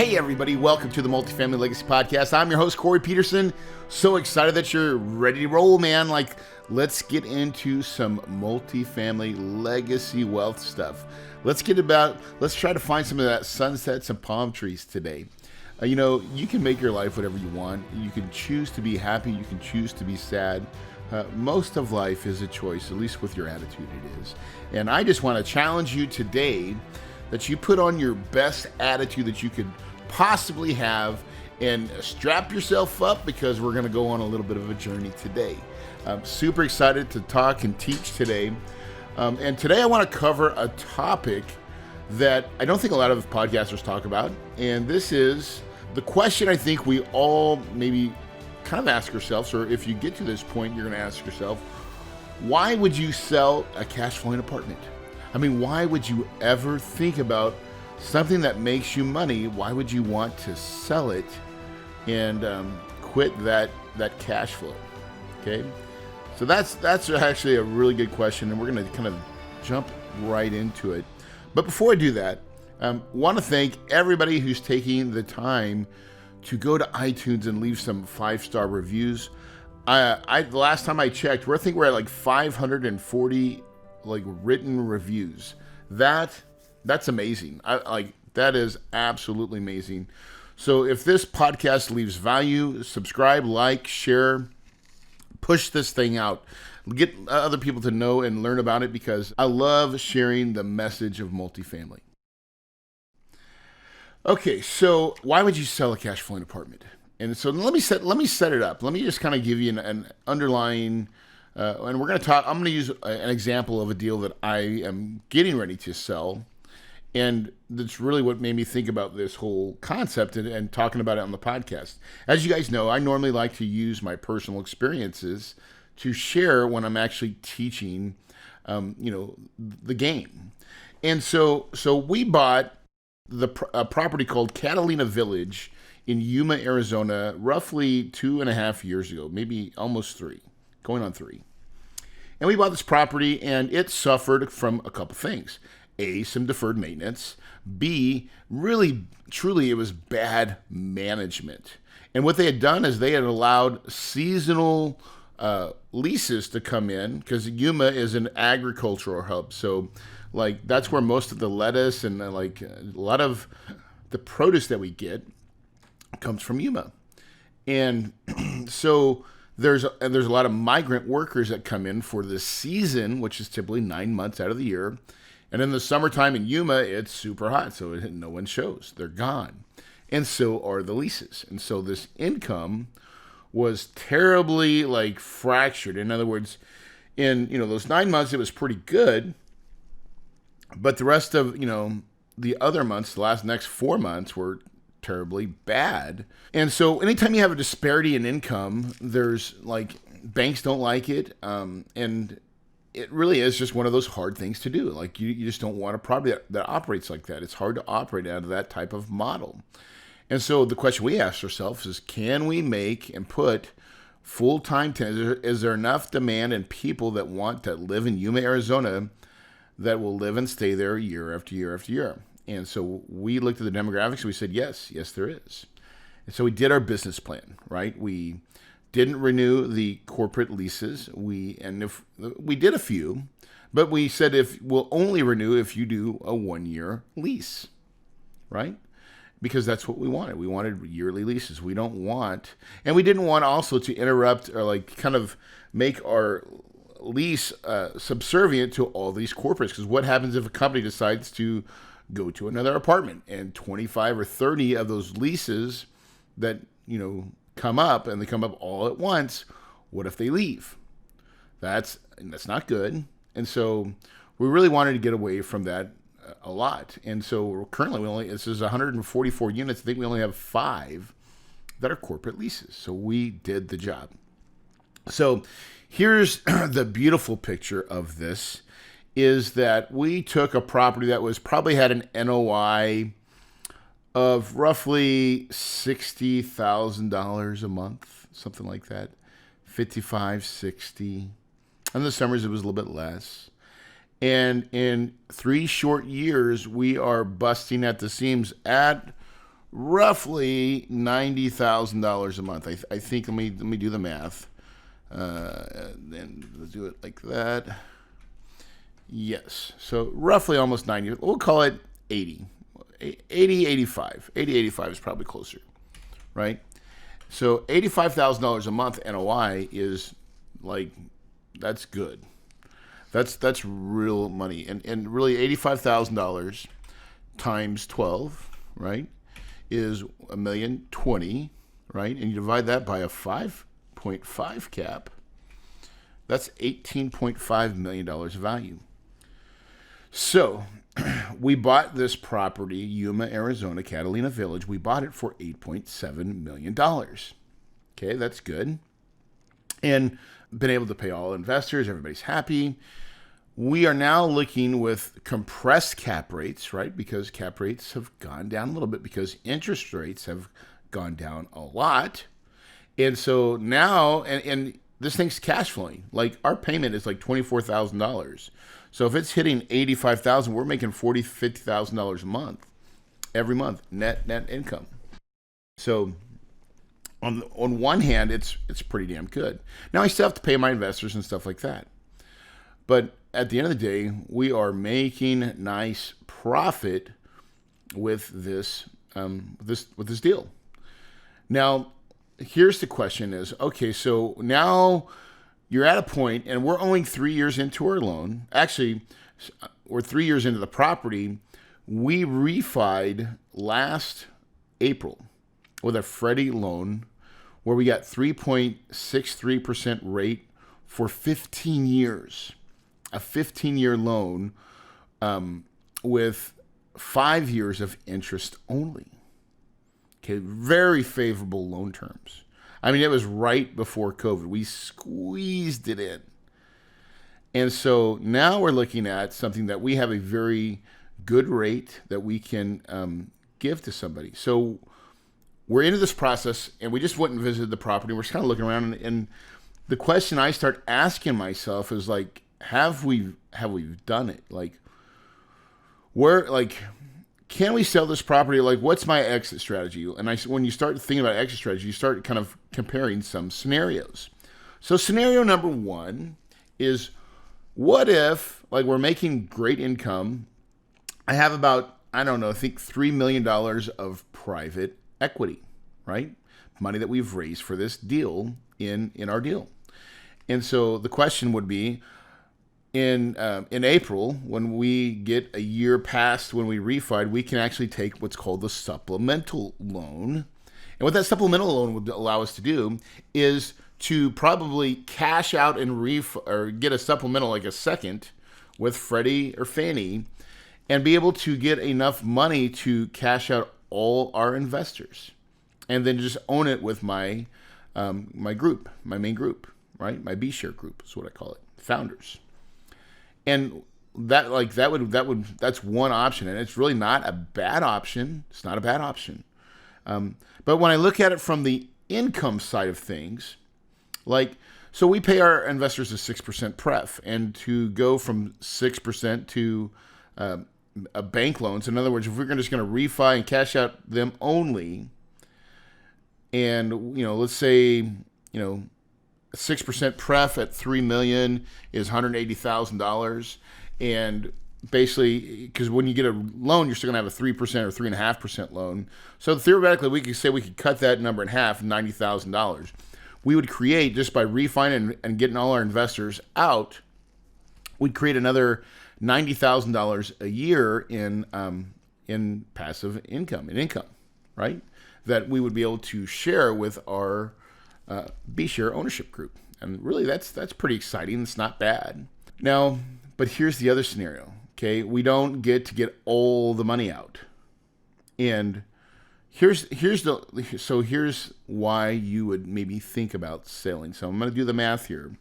Hey everybody, welcome to the Multifamily Legacy Podcast. I'm your host, Corey Peterson. So excited that you're ready to roll, man. Let's get into some multifamily legacy wealth stuff. Let's try to find some of that sunsets and palm trees today. You can make your life whatever you want. You can choose to be happy. You can choose to be sad. Most of life is a choice, at least with your attitude it is. And I just want to challenge you today that you put on your best attitude that you could possibly have and strap yourself up, because we're going to go on a little bit of a journey today. I'm super excited to talk and teach today. And today I want to cover a topic that I don't think a lot of podcasters talk about. And this is the question I think we all maybe kind of ask ourselves, or if you get to this point, you're going to ask yourself, why would you sell a cash flowing apartment? I mean, why would you ever think about something that makes you money? Why would you want to sell it and quit that cash flow? Okay, so that's actually a really good question, and we're going to kind of jump right into it. But before I do that, want to thank everybody who's taking the time to go to iTunes and leave some 5-star reviews. The last time I checked, we're at like 540 written reviews. That's amazing. That is absolutely amazing. So if this podcast leaves value, subscribe, like, share, push this thing out. Get other people to know and learn about it, because I love sharing the message of multifamily. Okay, so why would you sell a cash flowing apartment? And so let me set it up. Let me just kind of give you an underlying and we're going to talk. I'm going to use an example of a deal that I am getting ready to sell. And that's really what made me think about this whole concept and talking about it on the podcast. As you guys know, I normally like to use my personal experiences to share when I'm actually teaching, the game. And so we bought a property called Catalina Village in Yuma, Arizona, roughly 2.5 years ago, maybe almost 3. Going on 3. And we bought this property, and it suffered from a couple things. A, some deferred maintenance. B, really, truly, it was bad management. And what they had done is they had allowed seasonal leases to come in, because Yuma is an agricultural hub. So, that's where most of the lettuce and a lot of the produce that we get comes from Yuma. And so there's a lot of migrant workers that come in for the season, which is typically 9 months out of the year. And in the summertime in Yuma, it's super hot, so no one shows. They're gone. And so are the leases. And so this income was terribly fractured. In other words, in those 9 months, it was pretty good. But the rest of the other months, the next 4 months, were terribly bad. And so anytime you have a disparity in income, there's banks don't like it. And it really is just one of those hard things to do. You just don't want a property that operates like that. It's hard to operate out of that type of model. And so the question we ask ourselves is, can we make and put full-time tenants? Is there enough demand and people that want to live in Yuma, Arizona, that will live and stay there year after year after year? And so we looked at the demographics and we said, yes, there is. And so we did our business plan, right? We didn't renew the corporate leases. If we did a few, but we said we'll only renew if you do a 1-year lease, right? Because that's what we wanted. We wanted yearly leases. We didn't want also to interrupt or kind of make our lease subservient to all these corporates. Because what happens if a company decides to go to another apartment, and 25 or 30 of those leases that come up, and they come up all at once? What if they leave? That's not good. And so we really wanted to get away from that a lot. And so currently this is 144 units. I think we only have 5 that are corporate leases. So we did the job. So here's the beautiful picture of this, is that we took a property that probably had an NOI of roughly $60,000 a month, something like that, 55, 60. In the summers, it was a little bit less. And in 3 short years, we are busting at the seams at roughly $90,000 a month. I think, let me do the math. And let's do it like that. Yes. So roughly almost 90. We'll call it 80. 85. 85 is probably closer, right? So $85,000 a month NOI is like, that's good. That's real money. And really $85,000 times 12, right, is $1,020,000, right? And you divide that by a 5.5 cap, that's $18.5 million of value. So we bought this property, Yuma, Arizona, Catalina Village. We bought it for $8.7 million. Okay, that's good. And been able to pay all investors. Everybody's happy. We are now looking with compressed cap rates, right? Because cap rates have gone down a little bit because interest rates have gone down a lot. And so now, and this thing's cash flowing. Like our payment is like $24,000. So if it's hitting $85,000, we're making $40,000, $50,000 a month, every month, net income. So on one hand, it's pretty damn good. Now I still have to pay my investors and stuff like that. But at the end of the day, we are making nice profit with this deal. Now, here's the question: is okay. So now you're at a point, and we're only 3 years into our loan. Actually, we're 3 years into the property. We refied last April with a Freddie loan where we got 3.63% rate for 15 years. A 15-year loan with 5 years of interest only. Okay, very favorable loan terms. I mean, it was right before COVID. We squeezed it in. And so now we're looking at something that we have a very good rate that we can give to somebody. So we're into this process, and we just went and visited the property. We're just kind of looking around, and the question I start asking myself is like, have we done it? Like, can we sell this property? Like, what's my exit strategy? And when you start thinking about exit strategy, you start kind of comparing some scenarios. So scenario number one is, what if, like, we're making great income? I have about, I don't know, I think $3 million of private equity, right? Money that we've raised for this deal in our deal. And so the question would be, in April, when we get a year past when we refied, we can actually take what's called the supplemental loan. And what that supplemental loan would allow us to do is to probably cash out and or get a supplemental, like a second, with Freddie or Fannie, and be able to get enough money to cash out all our investors, and then just own it with my group, my main group, right? My B-share group is what I call it, founders. And that's one option, and it's really not a bad option. It's not a bad option. But when I look at it from the income side of things, so we pay our investors a 6% pref, and to go from 6% to a bank loan. So in other words, if we're just going to refi and cash out them only, and let's say 6% pref at $3 million is $180,000, and basically, because when you get a loan, you're still gonna have a 3% or 3.5% loan. So theoretically, we could say we could cut that number in half, $90,000. We would create, just by refining and getting all our investors out, we'd create another $90,000 a year in passive income, right? That we would be able to share with our B-share ownership group. And really, that's pretty exciting. It's not bad. Now, but here's the other scenario. Okay, we don't get all the money out. And here's why you would maybe think about selling. So I'm going to do the math here.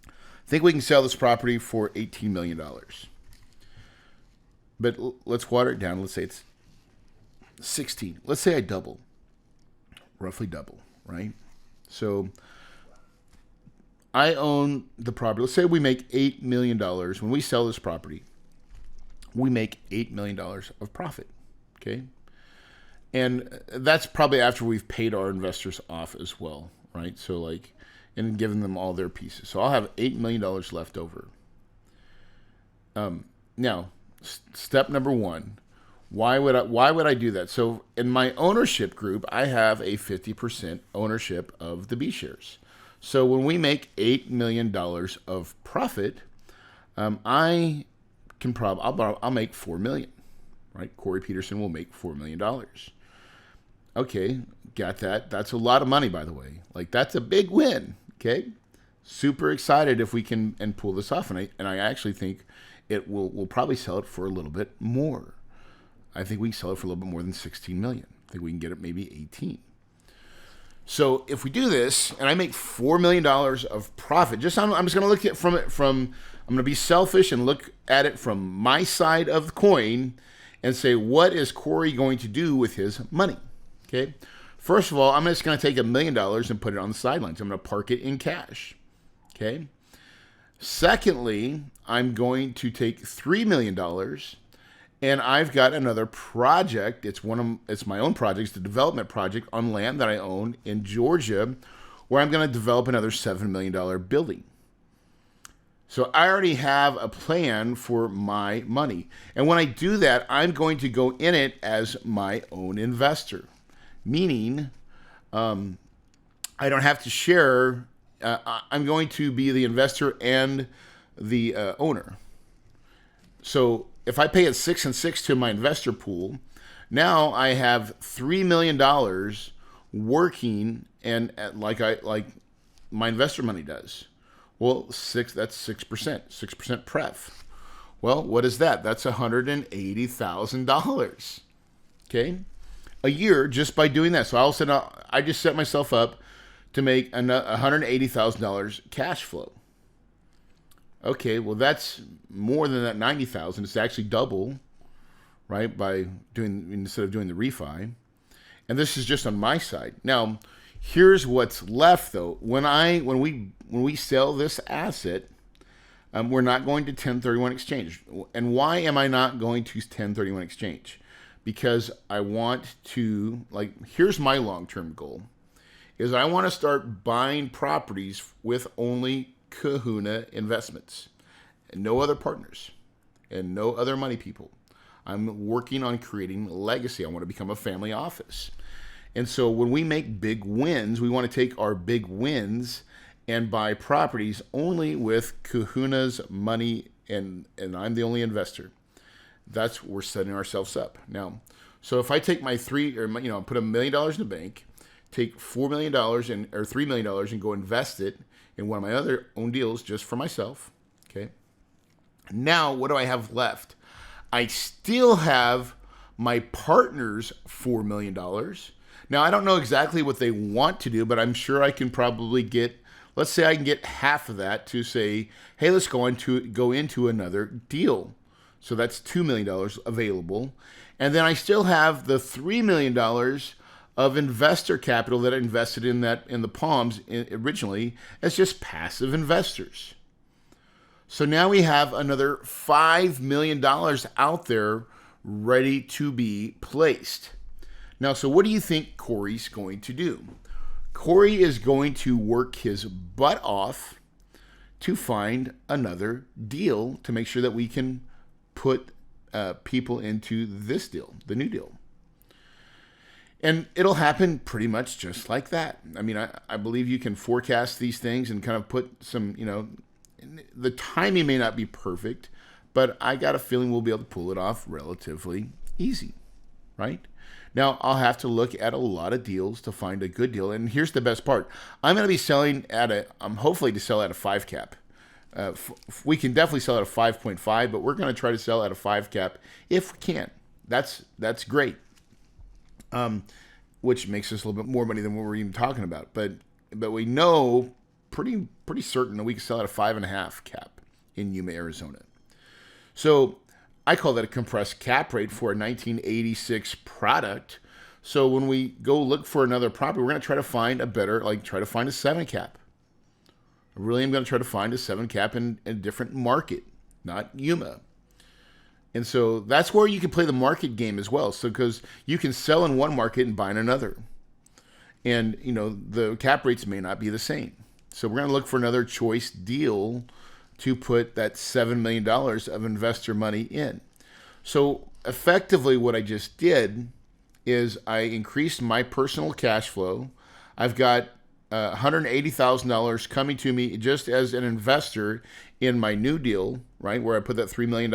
I think we can sell this property for $18 million. But let's water it down. Let's say it's 16. Let's say I double. Roughly double, right? So I own the property. Let's say we make $8 million. When we sell this property, we make $8 million of profit, okay? And that's probably after we've paid our investors off as well, right? So like, and given them all their pieces. So I'll have $8 million left over. Now, step number one, why would I do that? So in my ownership group, I have a 50% ownership of the B shares. So when we make $8 million of profit, I can I'll make $4 million, right? Corey Peterson will make $4 million. Okay, got that. That's a lot of money, by the way. Like, that's a big win. Okay, super excited if we can and pull this off, and I actually think we'll probably sell it for a little bit more. I think we can sell it for a little bit more than 16 million. I think we can get it maybe 18. So if we do this, and I make $4 million of profit, I'm just going to look at I'm going to be selfish and look at it from my side of the coin, and say, what is Corey going to do with his money? Okay. First of all, I'm just going to take $1 million and put it on the sidelines. I'm going to park it in cash. Okay. Secondly, I'm going to take $3 million, and I've got another project. It's my own project. It's the development project on land that I own in Georgia, where I'm going to develop another $7 million building. So I already have a plan for my money. And when I do that, I'm going to go in it as my own investor. Meaning, I don't have to share. I'm going to be the investor and the owner. So if I pay it 6 and 6 to my investor pool, now I have $3 million working, and like my investor money does. Well, that's 6% pref. Well, what is that? That's $180,000. Okay. A year just by doing that. So I just set myself up to make $180,000 cash flow. Okay, well that's more than that 90,000. It's actually double, right? Instead of doing the refi, and this is just on my side. Now, here's what's left though. When we sell this asset, we're not going to 1031 exchange. And why am I not going to 1031 exchange? Because I want to, here's my long-term goal, is I want to start buying properties with only Kahuna investments and no other partners and no other money people. I'm working on creating legacy. I want to become a family office. And so when we make big wins, we want to take our big wins and buy properties only with Kahuna's money, and I'm the only investor. That's we're setting ourselves up now. So if I take my put $1 million in the bank, take $4 million or $3 million and go invest it in one of my other own deals just for myself. Okay. Now what do I have left? I still have my partner's $4 million. Now I don't know exactly what they want to do, but I'm sure I can probably get. Let's say I can get half of that to say, hey, let's go into another deal. So that's $2 million available. And then I still have the $3 million of investor capital that I invested in the Palms originally as just passive investors. So now we have another $5 million out there ready to be placed. Now, so what do you think Corey's going to do? Corey is going to work his butt off to find another deal to make sure that we can put people into this deal, the new deal. And it'll happen pretty much just like that. I mean, I believe you can forecast these things and kind of put some, the timing may not be perfect, but I got a feeling we'll be able to pull it off relatively easy, right? Now, I'll have to look at a lot of deals to find a good deal. And here's the best part. I'm going to be selling hopefully to sell at a 5 cap. We can definitely sell at a 5.5, but we're going to try to sell at a 5 cap if we can. That's great. Which makes us a little bit more money than what we're even talking about. But we know pretty certain that we can sell at a 5.5 cap in Yuma, Arizona. So I call that a compressed cap rate for a 1986 product. So when we go look for another property, we're going to try to find try to find a 7 cap. I really am going to try to find a 7 cap in a different market, not Yuma. And so that's where you can play the market game as well. So because you can sell in one market and buy in another. And, the cap rates may not be the same. So we're going to look for another choice deal to put that $7 million of investor money in. So effectively what I just did is I increased my personal cash flow. I've got $180,000 coming to me just as an investor in my new deal, right, where I put that $3 million.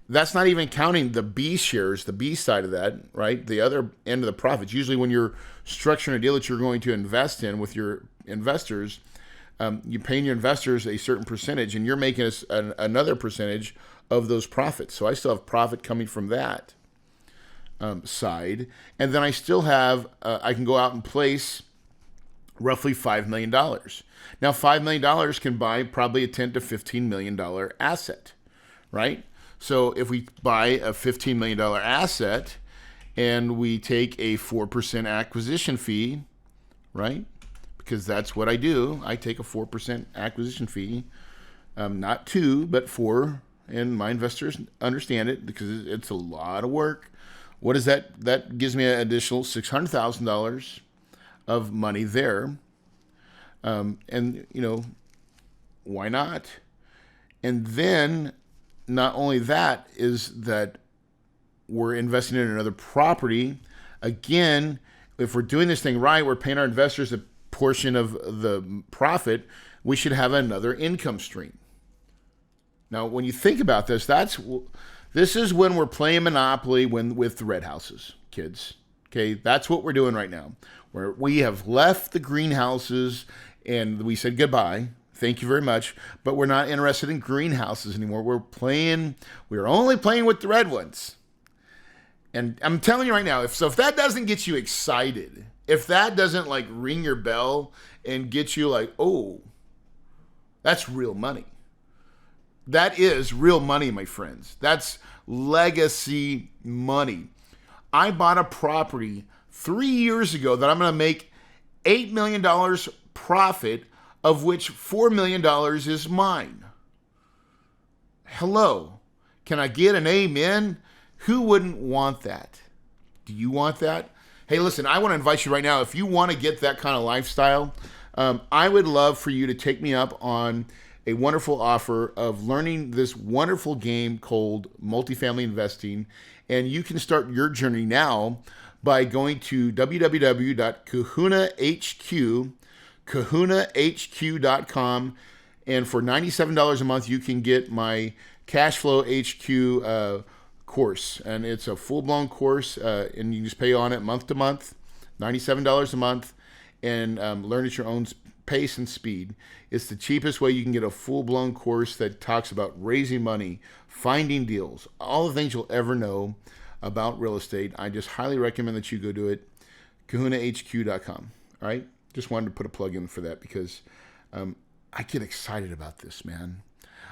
That's not even counting the B shares, the B side of that, right, the other end of the profits. Usually when you're structuring a deal that you're going to invest in with your investors, you're paying your investors a certain percentage, and you're making another percentage of those profits. So I still have profit coming from that side. And then I still have, I can go out and place roughly $5 million. Now, $5 million can buy probably a $10 to $15 million asset, right? So if we buy a $15 million asset and we take a 4% acquisition fee, right? Because that's what I do. I take a 4% acquisition fee, not 2, but 4. And my investors understand it because it's a lot of work. What is that? That gives me an additional $600,000 of money there. And, why not? And then not only that is that we're investing in another property. Again, if we're doing this thing right, we're paying our investors a portion of the profit. We should have another income stream. Now, when you think about this, this is when we're playing Monopoly with the red houses, kids. Okay, that's what we're doing right now. Where we have left the greenhouses and we said goodbye. Thank you very much. But we're not interested in greenhouses anymore. We're only playing with the red ones. And I'm telling you right now, if that doesn't get you excited, if that doesn't like ring your bell and get you like, oh, that's real money. That is real money, my friends. That's legacy money. I bought a property 3 years ago that I'm going to make $8 million profit, of which $4 million is mine. Hello. Can I get an amen? Who wouldn't want that? Do you want that? Hey, listen, I want to invite you right now. If you want to get that kind of lifestyle, I would love for you to take me up on a wonderful offer of learning this wonderful game called Multifamily Investing. And you can start your journey now by going to kahunahq.com. And for $97 a month, you can get my Cash Flow HQ course. And it's a full-blown course, and you can just pay on it month to month, $97 a month, and learn at your own pace and speed. It's the cheapest way you can get a full-blown course that talks about raising money, finding deals, all the things you'll ever know about real estate. I just highly recommend that you go do it, kahunahq.com. All right? Just wanted to put a plug in for that because I get excited about this, man.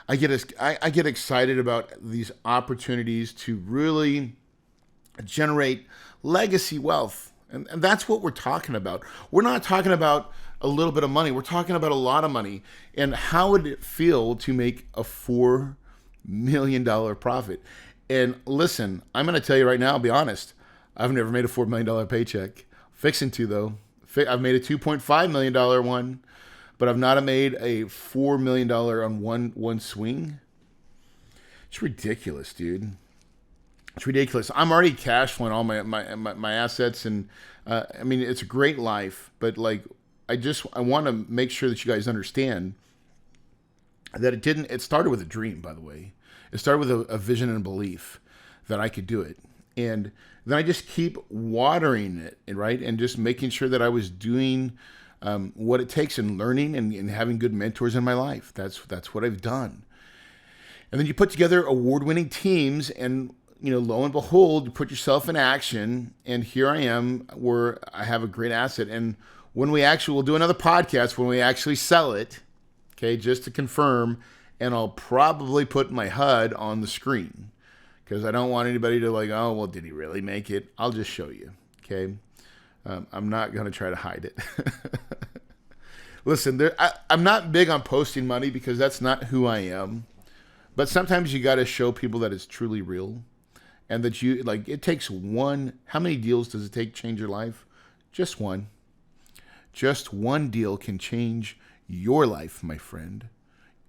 I get excited about these opportunities to really generate legacy wealth. And that's what we're talking about. We're not talking about a little bit of money. We're talking about a lot of money. And how would it feel to make a $4 million profit? And listen, I'm going to tell you right now, I'll be honest. I've never made a $4 million paycheck. Fixing to, though. I've made a $2.5 million one, but I've not made a $4 million on one swing. It's ridiculous, dude. It's ridiculous. I'm already cash flowing all my assets, and I mean, it's a great life, but like, I want to make sure that you guys understand that it started with a dream, by the way. It started with a vision and a belief that I could do it. And then I just keep watering it, right? And just making sure that I was doing what it takes and learning and having good mentors in my life. That's what I've done. And then you put together award-winning teams, and lo and behold, you put yourself in action. And here I am, where I have a great asset. And when we'll do another podcast when we actually sell it, okay, just to confirm, and I'll probably put my HUD on the screen because I don't want anybody to like, oh, well, did he really make it? I'll just show you, okay? I'm not going to try to hide it. Listen, I'm not big on posting money because that's not who I am. But sometimes you got to show people that it's truly real, and that you like. It takes one. How many deals does it take to change your life? Just one. Just one deal can change your life, my friend,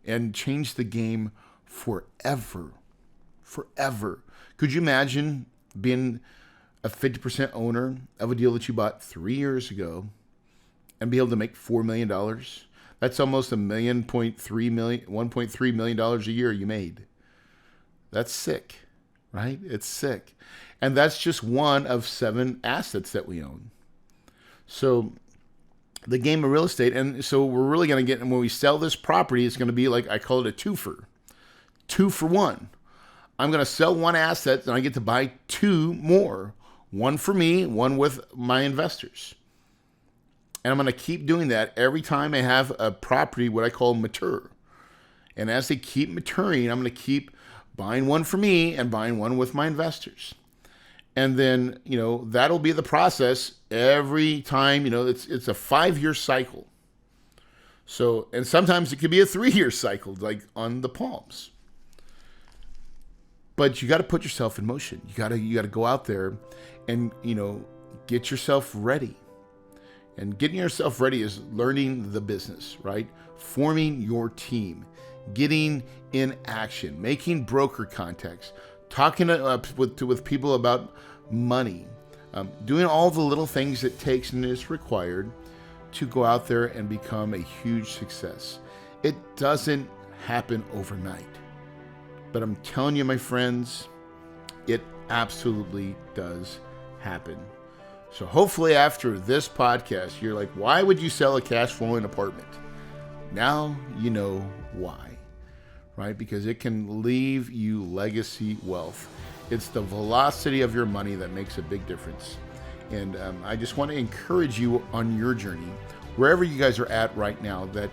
and change the game forever. Forever. Could you imagine being a 50% owner of a deal that you bought 3 years ago and be able to make $4 million? That's almost $1.3 million a year you made. That's sick, right? It's sick. And that's just one of 7 assets that we own. So the game of real estate, and so we're really going to get, and when we sell this property, it's going to be like, I call it a twofer. 2 for 1. I'm going to sell one asset and I get to buy 2 more. One for me, one with my investors. And I'm going to keep doing that every time I have a property, what I call mature. And as they keep maturing, I'm going to keep buying one for me and buying one with my investors. And then, that'll be the process every time. It's a 5-year cycle. So, and sometimes it could be a 3-year cycle, like on the Palms. But you got to put yourself in motion. You got to go out there and, get yourself ready. And getting yourself ready is learning the business, right? Forming your team, getting in action, making broker contacts, talking with people about money, doing all the little things it takes and is required to go out there and become a huge success. It doesn't happen overnight. But I'm telling you, my friends, it absolutely does happen. So hopefully after this podcast, you're like, why would you sell a cash flowing apartment? Now you know why, right? Because it can leave you legacy wealth. It's the velocity of your money that makes a big difference. And I just want to encourage you on your journey, wherever you guys are at right now, that,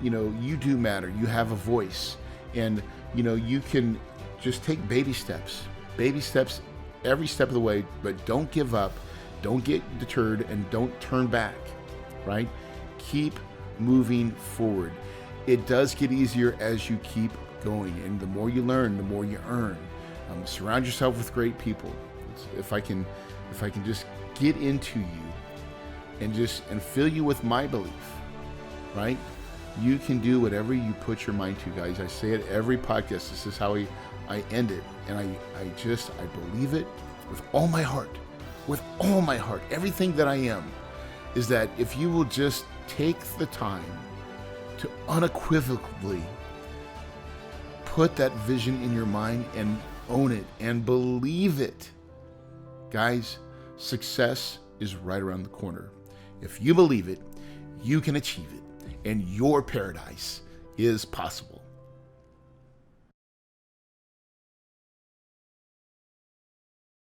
you do matter. You have a voice. And, you can just take baby steps every step of the way, but don't give up, don't get deterred, and don't turn back, right? Keep moving forward. It does get easier as you keep going, and the more you learn, the more you earn. Surround yourself with great people. If I can just get into you and fill you with my belief, right? You can do whatever you put your mind to, guys. I say it every podcast. This is how I end it. And I believe it with all my heart. With all my heart. Everything that I am is that if you will just take the time to unequivocally put that vision in your mind and own it and believe it, guys, success is right around the corner. If you believe it, you can achieve it. And your paradise is possible.